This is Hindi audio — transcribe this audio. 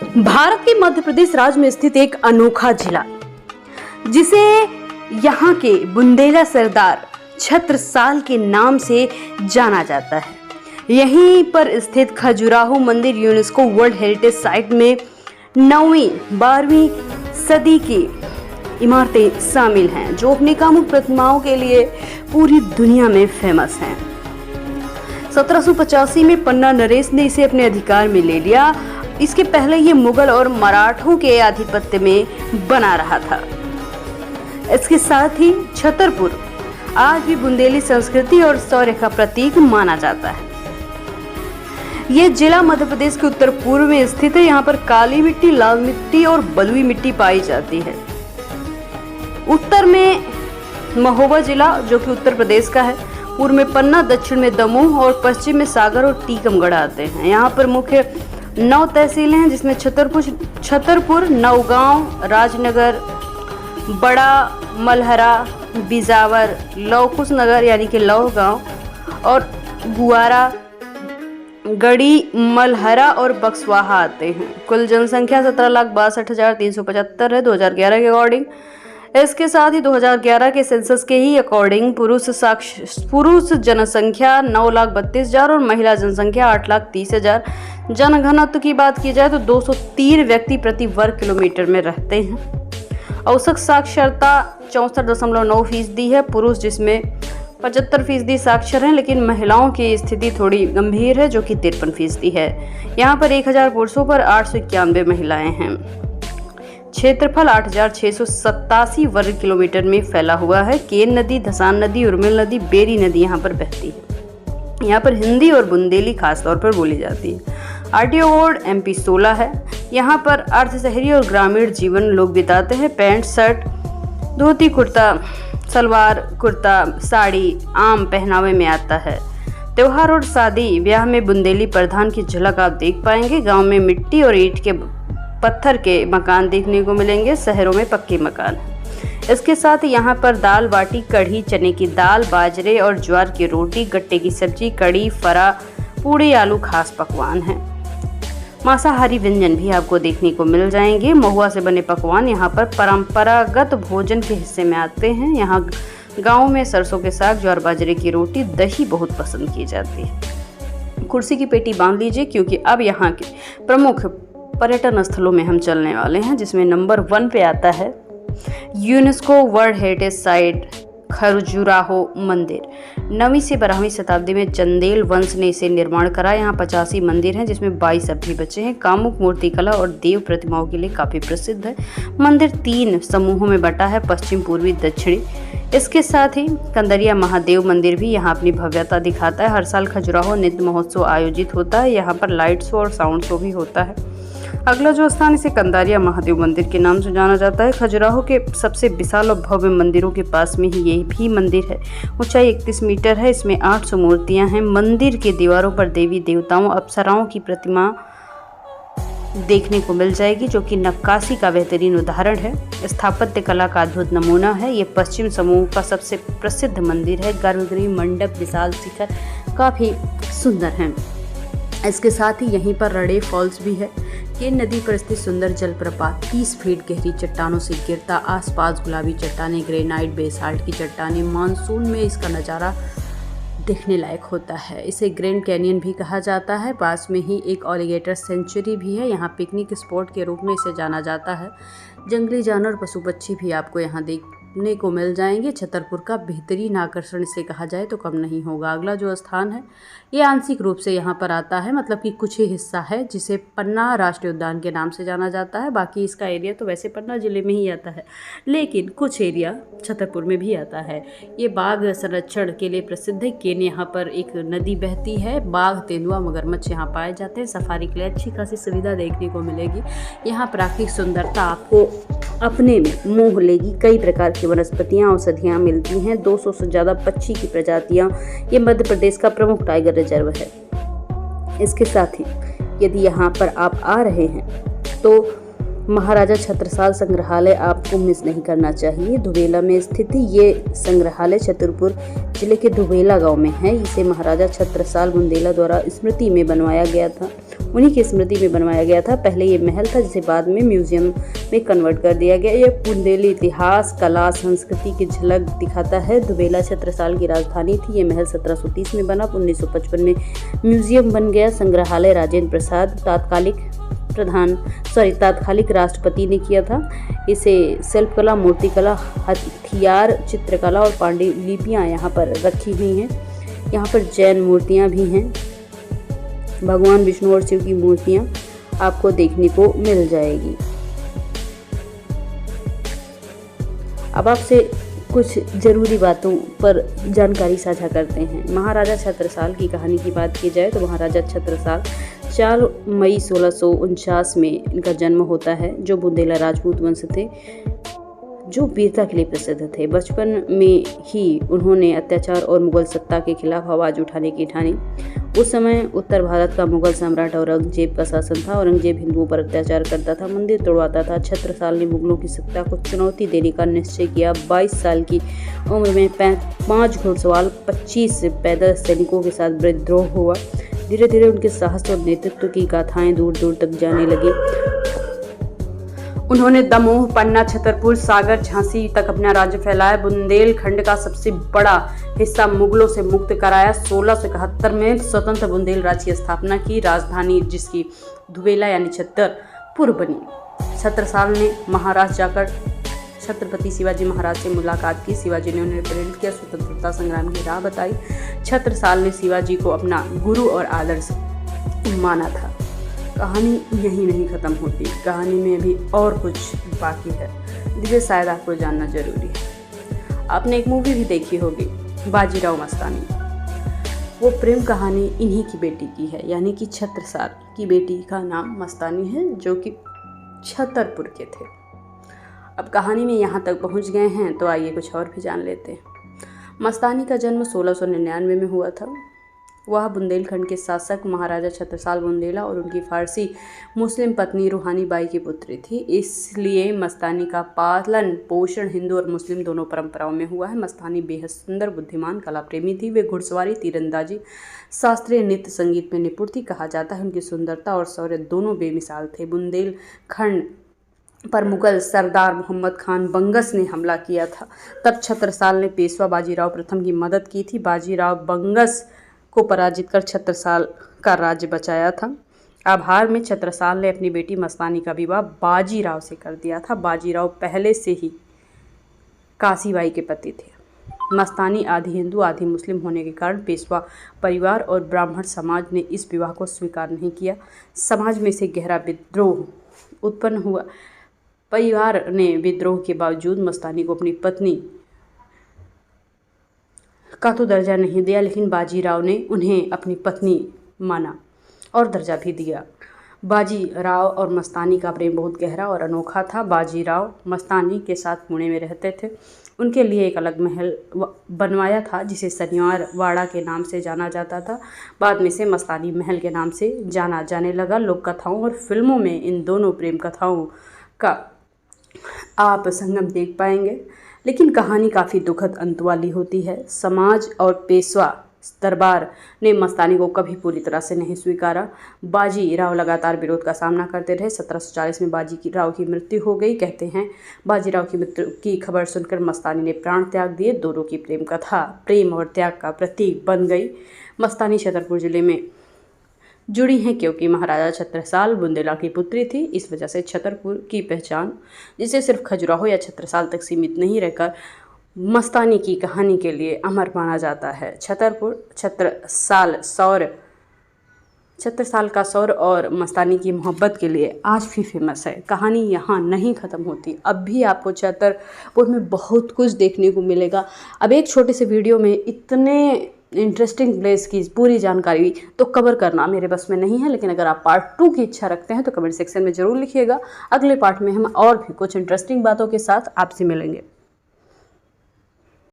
भारत के मध्य प्रदेश राज्य में स्थित एक अनोखा जिला जिसे यहाँ के बुंदेला सरदार छत्रसाल के नाम से जाना जाता है। यहीं पर स्थित खजुराहो मंदिर यूनेस्को वर्ल्ड हेरिटेज साइट में 9वीं 12वीं सदी की इमारतें शामिल हैं, जो अपनी कामुक प्रतिमाओं के लिए पूरी दुनिया में फेमस हैं। 1785 में पन्ना नरेश ने इसे अपने अधिकार में ले लिया। इसके पहले ये मुगल और मराठों के आधिपत्य में बना रहा था। इसके साथ ही छतरपुर आज भी बुंदेली संस्कृति और शौर्य का प्रतीक माना जाता है। ये जिला मध्य प्रदेश के उत्तर पूर्व में स्थित है। यहाँ पर काली मिट्टी, लाल मिट्टी और बलुई मिट्टी पाई जाती है। उत्तर में महोबा जिला जो कि उत्तर प्रदेश का है, पूर्व में पन्ना, दक्षिण में दमोह और पश्चिम में सागर और टीकमगढ़ आते हैं। यहाँ पर मुख्य 9 तहसीलें हैं, जिसमें छतरपुर, नौगांव, राजनगर, बड़ा मलहरा, बिजावर, लौकुश नगर यानी कि लौह गांव और गुआरा, गढ़ी, मलहरा और बक्सवाहा आते हैं। कुल जनसंख्या 17,62,375 है 2011 के अकॉर्डिंग। इसके साथ ही 2011 के सेंसस के ही अकॉर्डिंग पुरुष जनसंख्या 9,32,000 और महिला जनसंख्या 8,30,000। जनघनत्व की बात की जाए तो 203 व्यक्ति प्रति वर्ग किलोमीटर में रहते हैं। औसत साक्षरता 64.9% है पुरुष, जिसमें 75% साक्षर हैं, लेकिन महिलाओं की स्थिति थोड़ी गंभीर है जो कि 53% है। यहाँ पर 1000 पुरुषों पर 891 महिलाएं हैं। क्षेत्रफल 8,687 वर्ग किलोमीटर में फैला हुआ है। केन नदी, धसान नदी, उर्मिल नदी, बेरी नदी यहाँ पर बहती है। यहाँ पर हिंदी और बुंदेली खास तौर पर बोली जाती है। आरटीओ कोड MP 16 है। यहाँ पर अर्ध शहरी और ग्रामीण जीवन लोग बिताते हैं। पैंट, शर्ट, धोती, कुर्ता, सलवार, कुर्ता, साड़ी आम पहनावे में आता है। त्योहार और शादी ब्याह में बुंदेली प्रधान की झलक आप देख पाएंगे। गांव में मिट्टी और ईंट के पत्थर के मकान देखने को मिलेंगे, शहरों में पक्के मकान। इसके साथ यहाँ पर दाल बाटी, कढ़ी, चने की दाल, बाजरे और ज्वार की रोटी, गट्टे की सब्जी, कड़ी, फरा, पूड़ी, आलू खास पकवान हैं। मांसाहारी व्यंजन भी आपको देखने को मिल जाएंगे। महुआ से बने पकवान यहाँ पर परंपरागत भोजन के हिस्से में आते हैं। यहाँ गाँव में सरसों के साग, ज्वार बाजरे की रोटी, दही बहुत पसंद की जाती है। कुर्सी की पेटी बांध लीजिए, क्योंकि अब यहाँ के प्रमुख पर्यटन स्थलों में हम चलने वाले हैं, जिसमें नंबर 1 पे आता है UNESCO world heritage site Khajuraho मंदिर। 9वीं से 12वीं शताब्दी में चंदेल वंश ने इसे निर्माण करा। यहाँ 85 मंदिर हैं, जिसमें 22 अभी बचे हैं। कामुक मूर्तिकला और देव प्रतिमाओं के लिए काफ़ी प्रसिद्ध है। मंदिर 3 समूहों में बटा है, पश्चिम, पूर्वी, दक्षिणी। इसके साथ ही कंदरिया महादेव मंदिर भी यहाँ अपनी भव्यता दिखाता है। हर साल खजुराहो नृत्य महोत्सव आयोजित होता है। यहाँ पर लाइट शो और साउंड शो भी होता है। अगला जो स्थान, इसे कंदारिया महादेव मंदिर के नाम से जाना जाता है। खजुराहो के सबसे विशाल और भव्य मंदिरों के पास में ही ये भी मंदिर है। ऊंचाई 31 मीटर है। इसमें 800 मूर्तियां हैं। मंदिर के दीवारों पर देवी देवताओं, अप्सराओं की प्रतिमा देखने को मिल जाएगी, जो कि नक्काशी का बेहतरीन उदाहरण है। स्थापत्य कला का अद्भुत नमूना है। ये पश्चिम समूह का सबसे प्रसिद्ध मंदिर है। गर्भगृह, मंडप, विशाल शिखर काफ़ी सुंदर हैं। इसके साथ ही यहीं पर रड़े फॉल्स भी है। केन नदी पर स्थित सुंदर जलप्रपात 30 फीट गहरी चट्टानों से गिरता, आसपास गुलाबी चट्टानें, ग्रेनाइट, बेसाल्ट की चट्टानें। मानसून में इसका नज़ारा देखने लायक होता है। इसे ग्रैंड कैनियन भी कहा जाता है। पास में ही एक एलिगेटर सेंचुरी भी है। यहाँ पिकनिक स्पॉट के रूप में इसे जाना जाता है। जंगली जानवर, पशु पक्षी भी आपको यहाँ देखने को मिल जाएंगे। छतरपुर का बेहतरीन आकर्षण इसे कहा जाए तो कम नहीं होगा। अगला जो स्थान है, ये आंशिक रूप से यहाँ पर आता है, मतलब कि कुछ ही हिस्सा है, जिसे पन्ना राष्ट्रीय उद्यान के नाम से जाना जाता है। बाकी इसका एरिया तो वैसे पन्ना जिले में ही आता है, लेकिन कुछ एरिया छतरपुर में भी आता है। ये बाघ संरक्षण के लिए प्रसिद्ध है। केन यहाँ पर एक नदी बहती है। बाघ, तेंदुआ, मगरमच्छ यहाँ पाए जाते हैं। सफारी के लिए अच्छी खासी सुविधा देखने को मिलेगी। यहाँ प्राकृतिक सुंदरता आपको अपने में मोह लेगी। कई प्रकार की वनस्पतियाँ, औषधियाँ मिलती हैं। 200 से ज़्यादा पक्षी की प्रजातियाँ। ये मध्य प्रदेश का प्रमुख टाइगर रिजर्व है। इसके साथ ही यदि यहाँ पर आप आ रहे हैं तो महाराजा छत्रसाल संग्रहालय आपको मिस नहीं करना चाहिए। धुबेला में स्थित ये संग्रहालय छतरपुर जिले के धुबेला गांव में है। इसे महाराजा छत्रसाल बुंदेला द्वारा स्मृति में बनवाया गया था, उन्हीं की स्मृति में बनवाया गया था। पहले ये महल था जिसे बाद में म्यूजियम में कन्वर्ट कर दिया गया। यह बुंदेली इतिहास, कला, संस्कृति की झलक दिखाता है। धुबेला छत्रसाल की राजधानी थी। ये महल 1730 में बना, 1955 में म्यूजियम बन गया। संग्रहालय राजेंद्र प्रसाद तात्कालिक राष्ट्रपति ने किया था। इसे शिल्पकला, मूर्तिकला, हथियार, चित्रकला और पांडुलिपियां यहाँ पर रखी हुई हैं। यहाँ पर जैन मूर्तियाँ भी हैं। भगवान विष्णु और शिव की मूर्तियाँ आपको देखने को मिल जाएगी। अब आपसे कुछ जरूरी बातों पर जानकारी साझा करते हैं। महाराजा छत्रसाल की कहानी की बात की जाए तो महाराजा छत्रसाल 4 मई 1649 में इनका जन्म होता है, जो बुंदेला राजपूत वंश थे, जो वीरता के लिए प्रसिद्ध थे। बचपन में ही उन्होंने अत्याचार और मुगल सत्ता के खिलाफ आवाज़ उठाने की ठानी। उस समय उत्तर भारत का मुगल सम्राट औरंगजेब का शासन था। औरंगजेब हिंदुओं पर अत्याचार करता था, मंदिर तोड़वाता था। छत्रसाल ने मुगलों की सत्ता को चुनौती देने का निश्चय किया। 22 साल की उम्र में 5 घुड़सवार 25 पैदल सैनिकों के साथ विद्रोह हुआ। धीरे धीरे उनके साहस और नेतृत्व की गाथाएं दूर दूर तक जाने लगी। उन्होंने दमोह, पन्ना, छतरपुर, सागर, झांसी तक अपना राज्य फैलाया। बुंदेलखंड का सबसे बड़ा हिस्सा मुगलों से मुक्त कराया। 1671 में स्वतंत्र बुंदेल राज्य की स्थापना की। राजधानी जिसकी धुबेला यानी छतरपुर बनी। छत्रसाल ने महाराष्ट्र जाकर छत्रपति शिवाजी महाराज से मुलाकात की। शिवाजी ने उन्हें प्रेरित किया, स्वतंत्रता संग्राम की राह बताई। छत्रसाल ने शिवाजी को अपना गुरु और आदर्श माना था। कहानी यही नहीं खत्म होती, कहानी में अभी और कुछ बाकी है जिसे शायद आपको जानना जरूरी है। आपने एक मूवी भी देखी होगी, बाजीराव मस्तानी। वो प्रेम कहानी इन्हीं की बेटी की है, यानी कि छत्रसाल की बेटी का नाम मस्तानी है, जो कि छतरपुर के थे। अब कहानी में यहाँ तक पहुँच गए हैं तो आइए कुछ और भी जान लेते हैं। मस्तानी का जन्म 1699 में हुआ था। वह बुंदेलखंड के शासक महाराजा छत्रसाल बुंदेला और उनकी फारसी मुस्लिम पत्नी रूहानी बाई की पुत्री थी। इसलिए मस्तानी का पालन पोषण हिंदू और मुस्लिम दोनों परंपराओं में हुआ है। मस्तानी बेहद सुंदर, बुद्धिमान, कला प्रेमी थी। वे घुड़सवारी, तीरंदाजी, शास्त्रीय नृत्य, संगीत में निपुण थी। कहा जाता है उनकी सुंदरता और शौर्य दोनों बेमिसाल थे। बुंदेलखंड पर मुगल सरदार मोहम्मद खान बंगस ने हमला किया था। तब छत्रसाल ने पेशवा बाजीराव प्रथम की मदद की थी। बाजीराव बंगस को पराजित कर छत्रसाल का राज्य बचाया था। आभार में छत्रसाल ने अपनी बेटी मस्तानी का विवाह बाजीराव से कर दिया था। बाजीराव पहले से ही काशीबाई के पति थे। मस्तानी आधी हिंदू आधी मुस्लिम होने के कारण पेशवा परिवार और ब्राह्मण समाज ने इस विवाह को स्वीकार नहीं किया। समाज में से गहरा विद्रोह उत्पन्न हुआ। परिवार ने विद्रोह के बावजूद मस्तानी को अपनी पत्नी का तो दर्जा नहीं दिया, लेकिन बाजीराव ने उन्हें अपनी पत्नी माना और दर्जा भी दिया। बाजीराव और मस्तानी का प्रेम बहुत गहरा और अनोखा था। बाजीराव मस्तानी के साथ पुणे में रहते थे। उनके लिए एक अलग महल बनवाया था जिसे शनिवार वाड़ा के नाम से जाना जाता था। बाद में से मस्तानी महल के नाम से जाना जाने लगा। लोक कथाओं और फिल्मों में इन दोनों प्रेम कथाओं का आप संगम देख पाएंगे, लेकिन कहानी काफ़ी दुखद अंत वाली होती है। समाज और पेशवा दरबार ने मस्तानी को कभी पूरी तरह से नहीं स्वीकारा। बाजीराव लगातार विरोध का सामना करते रहे। 1740 में बाजीराव की मृत्यु हो गई। कहते हैं बाजीराव की मृत्यु की खबर सुनकर मस्तानी ने प्राण त्याग दिए। दोनों की प्रेम कथा प्रेम और त्याग का प्रतीक बन गई। मस्तानी छतरपुर जिले में जुड़ी हैं क्योंकि महाराजा छत्रसाल बुंदेला की पुत्री थी। इस वजह से छतरपुर की पहचान, जिसे सिर्फ खजुराहो या छत्रसाल तक सीमित नहीं रहकर मस्तानी की कहानी के लिए अमर माना जाता है। छतरपुर छत्रसाल का शौर्य और मस्तानी की मोहब्बत के लिए आज भी फेमस है। कहानी यहाँ नहीं ख़त्म होती, अब भी आपको छतरपुर में बहुत कुछ देखने को मिलेगा। अब एक छोटे से वीडियो में इतने इंटरेस्टिंग प्लेस की पूरी जानकारी तो कवर करना मेरे बस में नहीं है, लेकिन अगर आप पार्ट 2 की इच्छा रखते हैं तो कमेंट सेक्शन में ज़रूर लिखिएगा। अगले पार्ट में हम और भी कुछ इंटरेस्टिंग बातों के साथ आपसे मिलेंगे।